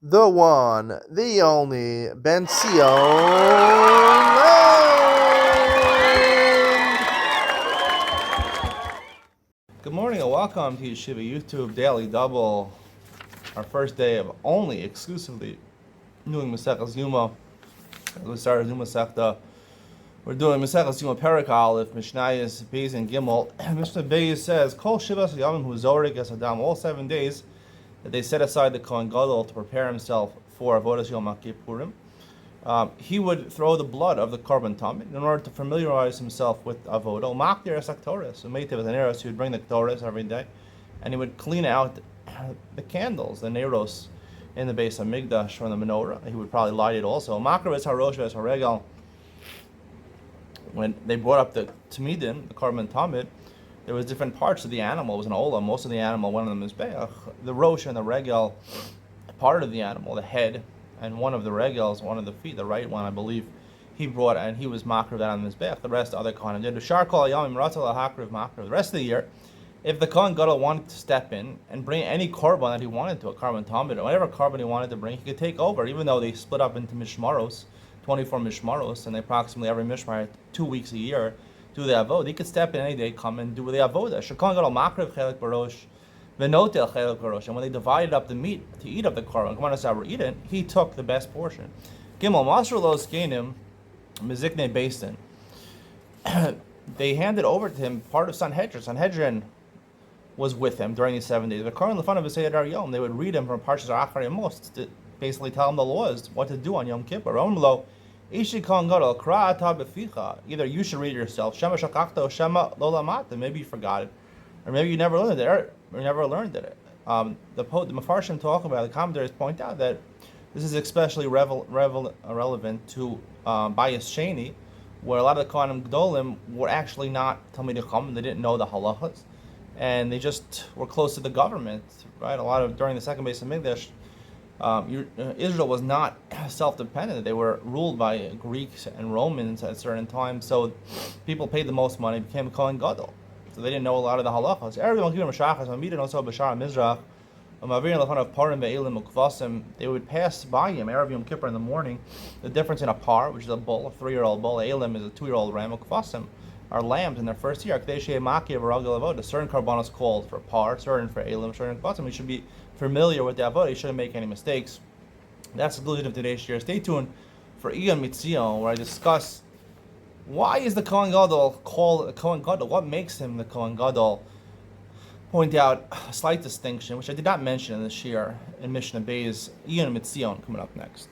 the one, the only, Ben Sion. Good morning and welcome to Yeshiva YouTube Daily Double. Our first day of only exclusively doing Maseches Yoma. We started Yoma Masechta. We're doing Maseches Yoma Perek Aleph, Mishnayos Beis and Gimel. Mishnah Beis says, "Kol Shivas Yamim Hu Zorik Es Adam." All 7 days that they set aside the Kohen Gadol to prepare himself for Avodas Yom Kippurim. He would throw the blood of the Korban Tamid in order to familiarize himself with Avodah. Makdir Esak Torres. Umeitev Neros, he would bring the Torres every day, and he would clean out the candles, the Neros, in the base of Migdash from the menorah. He would probably light it also. Makdir Es Harosh Es Haregel. When they brought up the Tamidin, the Korban Tamid, there was different parts of the animal. It was an olah. Most of the animal went on the mizbeach. The rosh and the regel, part of the animal, the head, and one of the regels, one of the feet, the right one, I believe, he brought, and he was makriv that on the mizbeach. The rest, the other kohanim did. The rest of the year, if the kohen gadol wanted to step in and bring any korban that he wanted to, a korban tamid, or whatever korban he wanted to bring, he could take over. Even though they split up into mishmaros, 24 mishmaros, and approximately every mishmar 2 weeks a year do the avodah. He could step in any day, come and do the avodah. Shekon gadol makriv chelik barosh, v'notel chelik barosh. And when they divided up the meat to eat of the korban, Gemara said we're eating, he took the best portion. Gimel masr lo skenim miziknei beisin. They handed over to him part of Sanhedrin. Sanhedrin was with him during these 7 days. The Kohen lefanav v'seyed Yom. They would read him from Parshas Achar Yamos to basically tell him the laws, what to do on Yom Kippur. Either you should read it yourself, Shema Shakachta or Shema Lolamata. Maybe you forgot it, or maybe you never learned it, or never learned it. The Mefarshim talk about, the commentators point out that this is especially relevant to Bayis Sheni, where a lot of the Kohanim Gdolim were actually not Talmidei Chacham, they didn't know the halachas, and they just were close to the government, right? A lot of, during the second base of Migdash, Israel was not self-dependent. They were ruled by Greeks and Romans at certain times, so people paid the most money, became a Kohen Gadol. So they didn't know a lot of the halachas. They would pass by him, Erev Yom Kippur in the morning. The difference in a par, which is a bull, a 3-year-old bull, Elim is a 2-year-old ram, Ukvasim are lambs in their first year. Certain karbanos called for par, certain for elim, certain kvasim. We should be familiar with the avodah. You shouldn't make any mistakes. That's the conclusion of today's share. Stay tuned for Iyon Mitzion, where I discuss why is the Kohen Gadol called a Kohen Gadol? What makes him the Kohen Gadol? Point out a slight distinction, which I did not mention in this share in Mishnah Beis. Iyon Mitzion coming up next.